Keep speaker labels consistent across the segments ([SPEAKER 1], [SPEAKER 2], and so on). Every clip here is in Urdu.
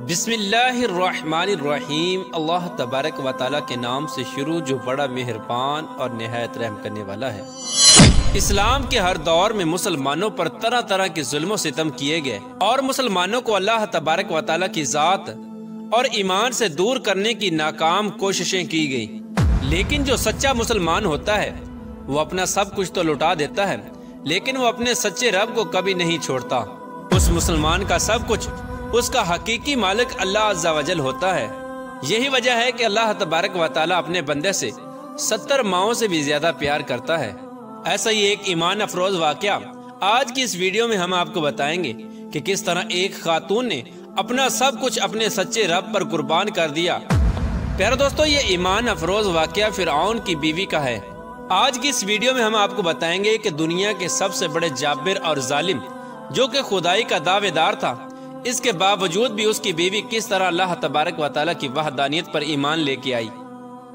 [SPEAKER 1] بسم اللہ الرحمن الرحیم۔ اللہ تبارک و تعالیٰ کے نام سے شروع جو بڑا مہربان اور نہایت رحم کرنے والا ہے۔ اسلام کے ہر دور میں مسلمانوں پر طرح طرح کے ظلم و ستم کیے گئے اور مسلمانوں کو اللہ تبارک و تعالیٰ کی ذات اور ایمان سے دور کرنے کی ناکام کوششیں کی گئی، لیکن جو سچا مسلمان ہوتا ہے وہ اپنا سب کچھ تو لٹا دیتا ہے، لیکن وہ اپنے سچے رب کو کبھی نہیں چھوڑتا۔ اس مسلمان کا سب کچھ اس کا حقیقی مالک اللہ عز و جل ہوتا ہے۔ یہی وجہ ہے کہ اللہ تبارک و تعالیٰ اپنے بندے سے 70 ماؤں سے بھی زیادہ پیار کرتا ہے۔ ایسا ہی ایک ایمان افروز واقعہ آج کی اس ویڈیو میں ہم آپ کو بتائیں گے کہ کس طرح ایک خاتون نے اپنا سب کچھ اپنے سچے رب پر قربان کر دیا۔ پیارے دوستو، یہ ایمان افروز واقعہ فرعون کی بیوی کا ہے۔ آج کی اس ویڈیو میں ہم آپ کو بتائیں گے کہ دنیا کے سب سے بڑے جابر اور ظالم جو کہ خدائی کا دعوے دار تھا، اس کے باوجود بھی اس کی بیوی کس طرح اللہ تبارک و تعالیٰ کی وحدانیت پر ایمان لے کے آئی۔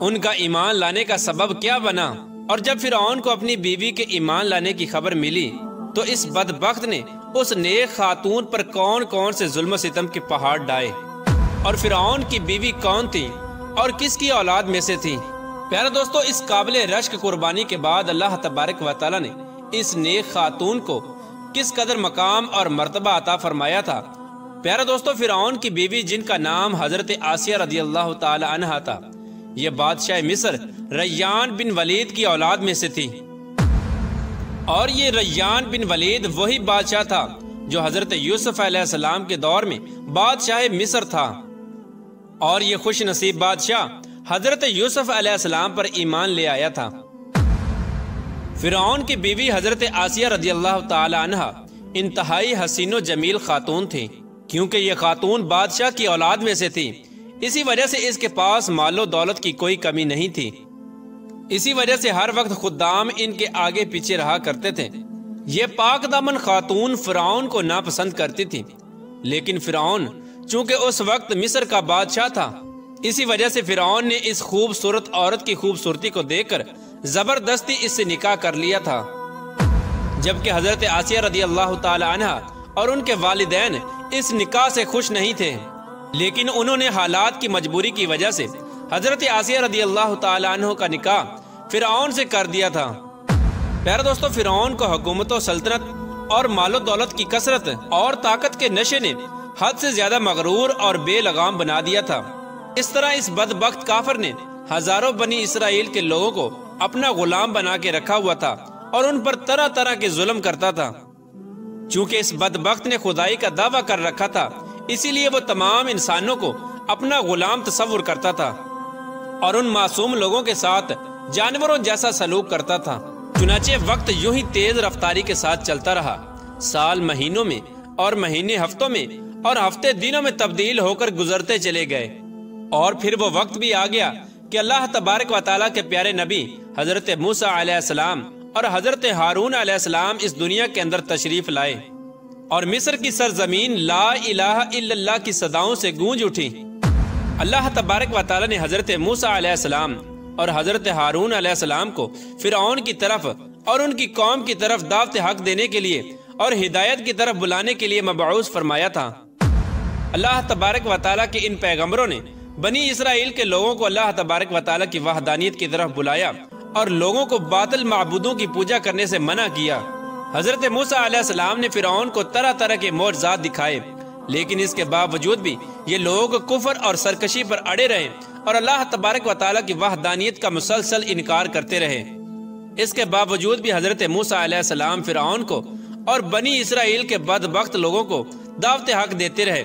[SPEAKER 1] ان کا ایمان لانے کا سبب کیا بنا، اور جب فرعون کو اپنی بیوی کے ایمان لانے کی خبر ملی تو اس بدبخت نے اس نیک خاتون پر کون کون سے ظلم و ستم کے پہاڑ ڈائے، اور فرعون کی بیوی کون تھی اور کس کی اولاد میں سے تھی۔ پیارے دوستو، اس قابل رشک قربانی کے بعد اللہ تبارک و تعالیٰ نے اس نیک خاتون کو کس قدر مقام اور مرتبہ عطا فرمایا تھا۔ پیارے دوستو، فرعون کی بیوی جن کا نام حضرت آسیہ رضی اللہ تعالی عنہا تھا، یہ بادشاہ مصر ریان بن ولید کی اولاد میں سے تھی، اور یہ ریان بن ولید وہی بادشاہ تھا جو حضرت یوسف علیہ السلام کے دور میں بادشاہ مصر تھا، اور یہ خوش نصیب بادشاہ حضرت یوسف علیہ السلام پر ایمان لے آیا تھا۔ فرعون کی بیوی حضرت آسیہ رضی اللہ تعالی عنہا انتہائی حسین و جمیل خاتون تھی، کیونکہ یہ خاتون بادشاہ کی اولاد میں سے تھی، اسی وجہ سے اس کے پاس مال و دولت کی کوئی کمی نہیں تھی۔ اسی وجہ سے ہر وقت خدام ان کے آگے پیچھے رہا کرتے تھے۔ یہ پاک دامن خاتون فرعون کو ناپسند کرتی تھی، لیکن فرعون چونکہ اس وقت مصر کا بادشاہ تھا، اسی وجہ سے فرعون نے اس خوبصورت عورت کی خوبصورتی کو دیکھ کر زبردستی اس سے نکاح کر لیا تھا، جبکہ حضرت آسیہ رضی اللہ تعالی عنہ اور ان کے والدین اس نکاح سے خوش نہیں تھے، لیکن انہوں نے حالات کی مجبوری کی وجہ سے حضرت آسیہ رضی اللہ تعالی عنہ کا نکاح فرعون سے کر دیا تھا۔ پیارے دوستو، فرعون کو حکومت و سلطنت اور مال و دولت کی کثرت اور طاقت کے نشے نے حد سے زیادہ مغرور اور بے لگام بنا دیا تھا۔ اس طرح اس بدبخت کافر نے ہزاروں بنی اسرائیل کے لوگوں کو اپنا غلام بنا کے رکھا ہوا تھا اور ان پر طرح طرح کے ظلم کرتا تھا۔ چونکہ اس بدبخت نے خدائی کا دعویٰ کر رکھا تھا، اسی لیے وہ تمام انسانوں کو اپنا غلام تصور کرتا تھا اور ان معصوم لوگوں کے ساتھ جانوروں جیسا سلوک کرتا تھا۔ چنانچہ وقت یوں ہی تیز رفتاری کے ساتھ چلتا رہا، سال مہینوں میں اور مہینے ہفتوں میں اور ہفتے دنوں میں تبدیل ہو کر گزرتے چلے گئے، اور پھر وہ وقت بھی آ گیا کہ اللہ تبارک و تعالیٰ کے پیارے نبی حضرت موسیٰ علیہ السلام اور حضرت ہارون علیہ السلام اس دنیا کے اندر تشریف لائے، اور مصر کی سرزمین لا الہ الا اللہ کی صداؤں سے گونج اٹھی۔ اللہ تبارک و تعالیٰ نے حضرت موسیٰ علیہ السلام اور حضرت ہارون علیہ السلام کو فرعون کی طرف اور ان کی قوم کی طرف دعوت حق دینے کے لیے اور ہدایت کی طرف بلانے کے لیے مبعوث فرمایا تھا۔ اللہ تبارک و تعالیٰ کے ان پیغمبروں نے بنی اسرائیل کے لوگوں کو اللہ تبارک و تعالیٰ کی وحدانیت کی طرف بلایا اور لوگوں کو باطل معبودوں کی پوجا کرنے سے منع کیا۔ حضرت موسیٰ علیہ السلام نے فرعون کو طرح طرح کے معجزات دکھائے، لیکن اس کے باوجود بھی یہ لوگ کفر اور سرکشی پر اڑے رہے اور اللہ تبارک و تعالیٰ کی وحدانیت کا مسلسل انکار کرتے رہے۔ اس کے باوجود بھی حضرت موسیٰ علیہ السلام فرعون کو اور بنی اسرائیل کے بدبخت لوگوں کو دعوت حق دیتے رہے۔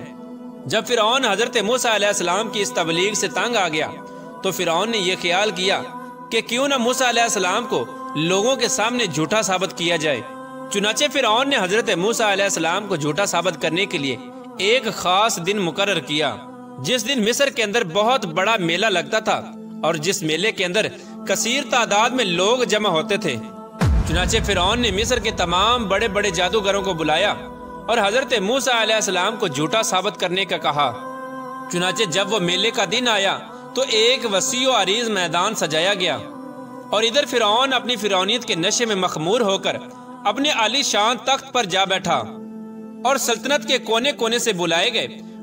[SPEAKER 1] جب فرعون حضرت موسیٰ علیہ السلام کی اس تبلیغ سے تنگ آ گیا تو فرعون نے یہ خیال کیا کہ کیوں نہ موسیٰ علیہ السلام کو لوگوں کے سامنے جھوٹا ثابت کیا جائے۔ چنانچہ فرعون نے حضرت موسیٰ علیہ السلام کو جھوٹا ثابت کرنے کے لیے ایک خاص دن مقرر کیا، جس دن مصر کے اندر بہت بڑا میلہ لگتا تھا اور جس میلے کے اندر کثیر تعداد میں لوگ جمع ہوتے تھے۔ چنانچہ فرعون نے مصر کے تمام بڑے بڑے جادوگروں کو بلایا اور حضرت موسیٰ علیہ السلام کو جھوٹا ثابت کرنے کا کہا۔ چنانچہ جب وہ میلے کا دن آیا تو ایک وسیع و عریض میدان سجایا گیا، اور ادھر فرعون اپنی فرعونیت کے نشے میں مخمور ہو کر اپنے عالی شان تخت پر جا بیٹھا، اور سلطنت کے کونے کونے سے بلائے گئے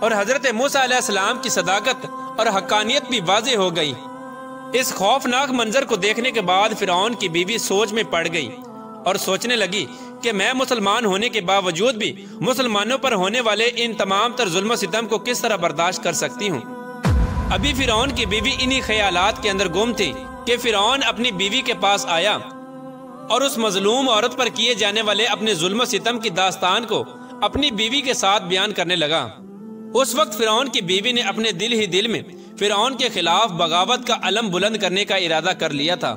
[SPEAKER 1] اور حضرت موسیٰ علیہ السلام کی صداقت اور حقانیت بھی واضح ہو گئی۔ اس خوفناک منظر کو دیکھنے کے بعد فرعون کی بیوی سوچ میں پڑ گئی اور سوچنے لگی کہ میں مسلمان ہونے کے باوجود بھی مسلمانوں پر ہونے والے ان تمام تر ظلم و ستم کو کس طرح برداشت کر سکتی ہوں۔ ابھی فرعون کی بیوی انہی خیالات کے اندر گم تھی کہ فرعون اپنی بیوی کے پاس آیا اور اس مظلوم عورت پر کیے جانے والے اپنے ظلم و ستم کی داستان کو اپنی بیوی کے ساتھ بیان کرنے لگا۔ اس وقت فرعون کی بیوی نے اپنے دل ہی دل میں فرعون کے خلاف بغاوت کا علم بلند کرنے کا ارادہ کر لیا تھا۔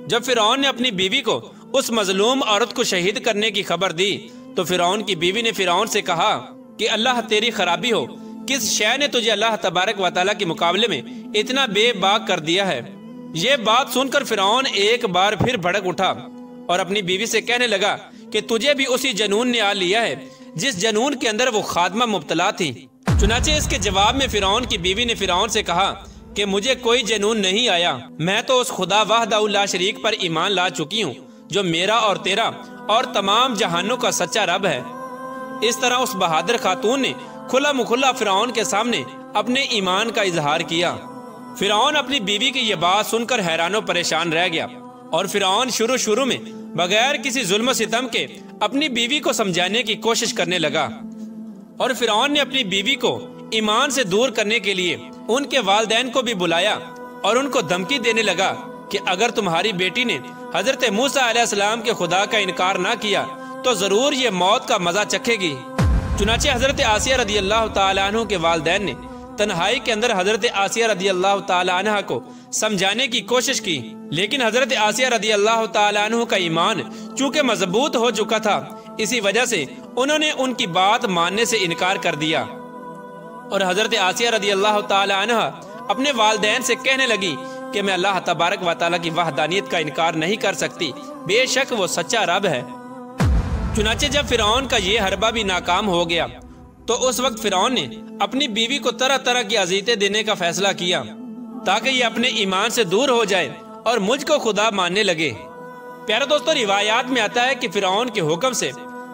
[SPEAKER 1] جب فرعون نے اپنی بیوی کو اس مظلوم عورت کو شہید کرنے کی خبر دی تو فرعون کی بیوی نے فرعون سے کہا کہ اللہ تیری خرابی ہو، کس شے نے تجھے اللہ تبارک و تعالیٰ کے مقابلے میں اتنا بے باک کر دیا ہے؟ یہ بات سن کر فرعون ایک بار پھر بھڑک اٹھا اور اپنی بیوی سے کہنے لگا کہ تجھے بھی اسی جنون نے آ لیا ہے جس جنون کے اندر وہ خادمہ مبتلا تھی۔ چنانچہ اس کے جواب میں فرعون کی بیوی نے فرعون سے کہا کہ مجھے کوئی جنون نہیں آیا، میں تو اس خدا وحدہ لا شریک پر ایمان لا چکی ہوں جو میرا اور تیرا اور تمام جہانوں کا سچا رب ہے۔ اس طرح اس بہادر خاتون نے کھلا مکھلا فرعون کے سامنے اپنے ایمان کا اظہار کیا۔ فرعون اپنی بیوی کی یہ بات سن کر حیران و پریشان رہ گیا اور فرعون شروع میں بغیر کسی ظلم و ستم کے اپنی بیوی کو سمجھانے کی کوشش کرنے لگا، اور فرعون نے اپنی بیوی کو ایمان سے دور کرنے کے لیے ان کے والدین کو بھی بلایا اور ان کو دھمکی دینے لگا کہ اگر تمہاری بیٹی نے حضرت موسیٰ علیہ السلام کے خدا کا انکار نہ کیا تو ضرور یہ موت کا مزہ چکھے گی۔ چنانچہ حضرت آسیہ رضی اللہ تعالیٰ عنہ کے والدین نے تنہائی کے اندر حضرت آسیہ رضی اللہ تعالیٰ عنہ کو سمجھانے کی کوشش کی، لیکن حضرت آسیہ رضی اللہ تعالیٰ عنہ کا ایمان چونکہ مضبوط ہو چکا تھا، اسی وجہ سے انہوں نے ان کی بات ماننے سے انکار کر دیا، اور حضرت آسیہ رضی اللہ تعالیٰ عنہ اپنے والدین سے کہنے لگی کہ میں اللہ تبارک و تعالیٰ کی وحدانیت کا انکار نہیں کر سکتی، بے شک وہ سچا رب ہے۔ چنانچہ جب فرعون کا یہ حربہ بھی ناکام ہو گیا تو اس وقت فرعون نے اپنی بیوی کو طرح طرح کی اذیتیں دینے کا فیصلہ کیا تاکہ یہ اپنے ایمان سے دور ہو جائے اور مجھ کو خدا ماننے لگے۔ پیارے دوستو، روایات میں آتا ہے کہ فرعون کے حکم سے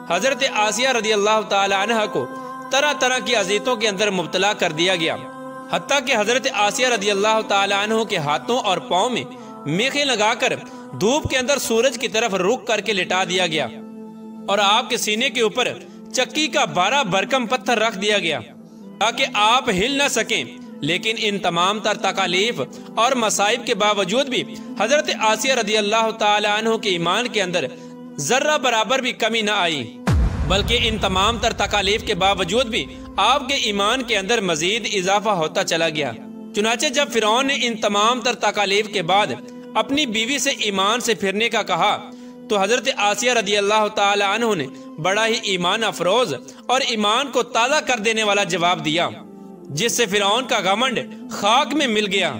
[SPEAKER 1] حضرت آسیہ رضی اللہ تعالی عنہ کو طرح طرح کی اذیتوں کے اندر مبتلا کر دیا گیا، حتیٰ کہ حضرت آسیہ رضی اللہ تعالی عنہ کے ہاتھوں اور پاؤں میں میخیں لگا کر دھوپ کے اندر سورج کی طرف رخ کر کے لٹا دیا گیا، اور آپ کے سینے کے اوپر چکی کا 12 بھرکم پتھر رکھ دیا گیا تاکہ آپ ہل نہ سکیں۔ لیکن ان تمام تر تکالیف اور مصائب کے باوجود بھی حضرت آسیہ رضی اللہ تعالی عنہ کے ایمان کے اندر ذرہ برابر بھی کمی نہ آئی، بلکہ ان تمام تر تکالیف کے باوجود بھی آپ کے ایمان کے اندر مزید اضافہ ہوتا چلا گیا۔ چنانچہ جب فرعون نے ان تمام تر تکالیف کے بعد اپنی بیوی سے ایمان سے پھرنے کا کہا تو حضرت آسیہ رضی اللہ تعالی عنہ نے بڑا ہی ایمان افروز اور ایمان کو تازہ کر دینے والا جواب دیا، جس سے فرعون کا گھمنڈ خاک میں مل گیا،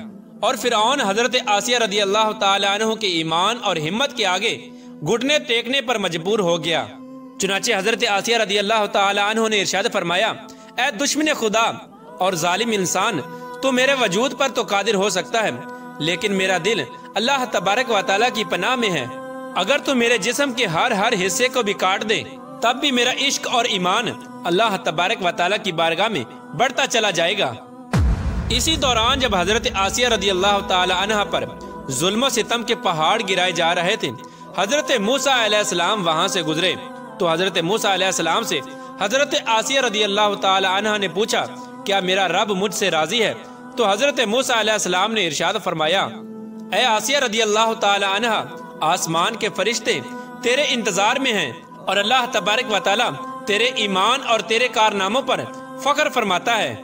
[SPEAKER 1] اور فرعون حضرت آسیہ رضی اللہ تعالی عنہ کے ایمان اور ہمت کے آگے گھٹنے ٹیکنے پر مجبور ہو گیا۔ چنانچہ حضرت آسیہ رضی اللہ تعالی عنہ نے ارشاد فرمایا، اے دشمن خدا اور ظالم انسان، تو میرے وجود پر تو قادر ہو سکتا ہے، لیکن میرا دل اللہ تبارک و تعالیٰ کی پناہ میں ہے۔ اگر تو میرے جسم کے ہر حصے کو بھی کاٹ دے تب بھی میرا عشق اور ایمان اللہ تبارک و تعالیٰ کی بارگاہ میں بڑھتا چلا جائے گا۔ اسی دوران جب حضرت آسیہ رضی اللہ تعالی عنہ پر ظلم و ستم کے پہاڑ گرائے جا رہے تھے، حضرت موسیٰ علیہ السلام وہاں سے گزرے تو حضرت موسیٰ علیہ السلام سے حضرت آسیہ رضی اللہ تعالی عنہ نے پوچھا، کیا میرا رب مجھ سے راضی ہے؟ تو حضرت موسیٰ علیہ السلام نے ارشاد فرمایا، اے آسیہ رضی اللہ تعالی عنہ، آسمان کے فرشتے تیرے انتظار میں ہیں اور اللہ تبارک و تعالیٰ تیرے ایمان اور تیرے کارناموں پر فخر فرماتا ہے۔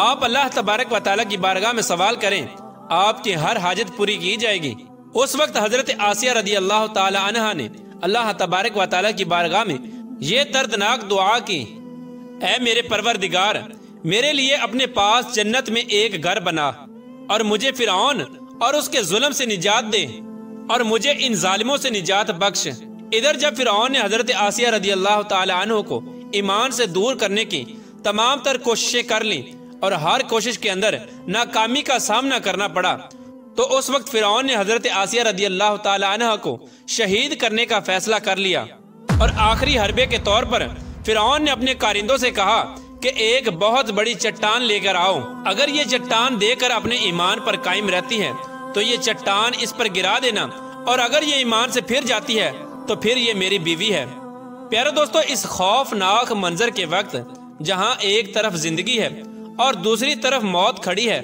[SPEAKER 1] آپ اللہ تبارک و تعالیٰ کی بارگاہ میں سوال کریں، آپ کی ہر حاجت پوری کی جائے گی۔ اس وقت حضرت آسیہ رضی اللہ تعالی عنہ نے اللہ تبارک و تعالیٰ کی بارگاہ میں یہ دردناک دعا کی، اے میرے پروردگار، میرے لیے اپنے پاس جنت میں ایک گھر بنا اور مجھے فرعون اور اس کے ظلم سے نجات دے اور مجھے ان ظالموں سے نجات بخش۔ ادھر جب فرعون نے حضرت آسیہ رضی اللہ تعالی عنہ کو ایمان سے دور کرنے کی تمام تر کوششیں کر لیں اور ہر کوشش کے اندر ناکامی کا سامنا کرنا پڑا، تو اس وقت فرعون نے حضرت آسیہ رضی اللہ تعالی عنہ کو شہید کرنے کا فیصلہ کر لیا، اور آخری حربے کے طور پر فرعون نے اپنے کارندوں سے کہا کہ ایک بہت بڑی چٹان لے کر آؤ، اگر یہ چٹان دے کر اپنے ایمان پر قائم رہتی ہے تو یہ چٹان اس پر گرا دینا، اور اگر یہ ایمان سے پھر جاتی ہے تو پھر یہ میری بیوی ہے۔ پیارے دوستو، اس خوفناک منظر کے وقت جہاں ایک طرف زندگی ہے اور دوسری طرف موت کھڑی ہے،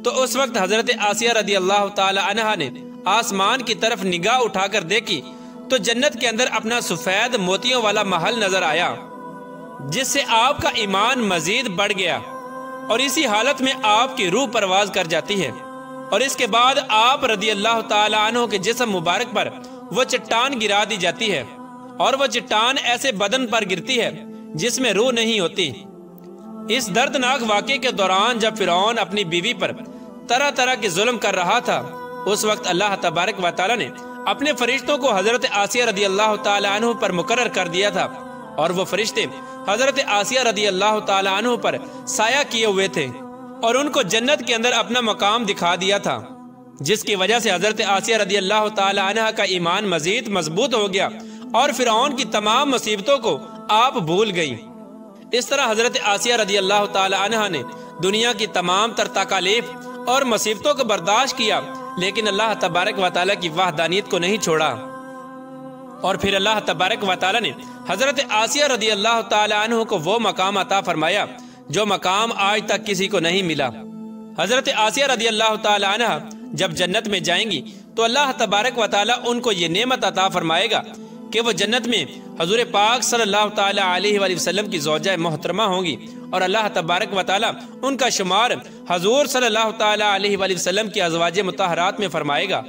[SPEAKER 1] تو اس وقت حضرت آسیہ رضی اللہ تعالی عنہا نے آسمان کی طرف نگاہ اٹھا کر دیکھی تو جنت کے اندر اپنا سفید موتیوں والا محل نظر آیا، جس سے آپ کا ایمان مزید بڑھ گیا، اور اسی حالت میں آپ کی روح پرواز کر جاتی ہے، اور اس کے بعد آپ رضی اللہ تعالی عنہ کے جسم مبارک پر وہ چٹان گرا دی جاتی ہے، اور وہ چٹان ایسے بدن پر گرتی ہے جس میں روح نہیں ہوتی۔ اس دردناک واقعے کے دوران جب فرعون اپنی بیوی پر طرح طرح کے ظلم کر رہا تھا، اس وقت اللہ تبارک و تعالی نے اپنے فرشتوں کو حضرت آسیہ رضی اللہ تعالی عنہ پر مقرر کر دیا تھا، اور وہ فرشتے حضرت آسیہ رضی اللہ تعالی عنہ پر سایہ کیے ہوئے تھے، اور ان کو جنت کے اندر اپنا مقام دکھا دیا تھا، جس کی وجہ سے حضرت آسیہ رضی اللہ تعالی عنہ کا ایمان مزید مضبوط ہو گیا، اور فرعون کی تمام مصیبتوں کو آپ بھول گئی۔ اس طرح حضرت آسیہ رضی اللہ تعالی عنہ نے دنیا کی تمام تر تکالیف اور مصیبتوں کو برداشت کیا، لیکن اللہ تبارک و تعالی کی وحدانیت کو نہیں چھوڑا، اور پھر اللہ تبارک و تعالی نے حضرت آسیہ رضی اللہ تعالی عنہ کو وہ مقام عطا فرمایا جو مقام آج تک کسی کو نہیں ملا۔ حضرت آسیہ رضی اللہ تعالی عنہ جب جنت میں جائیں گی تو اللہ تبارک و تعالی ان کو یہ نعمت عطا فرمائے گا کہ وہ جنت میں حضور پاک صلی اللہ تعالی علیہ وآلہ وسلم کی زوجہ محترمہ ہوں گی، اور اللہ تبارک و تعالی ان کا شمار حضور صلی اللہ تعالی علیہ وآلہ وسلم کی ازواج مطہرات میں فرمائے گا۔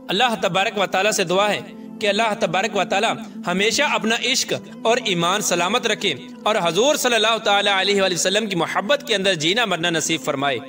[SPEAKER 1] اللہ تبارک و تعالی سے دعا ہے کہ اللہ تبارک و تعالی ہمیشہ اپنا عشق اور ایمان سلامت رکھے، اور حضور صلی اللہ تعالی علیہ وآلہ وسلم کی محبت کے اندر جینا مرنا نصیب فرمائے۔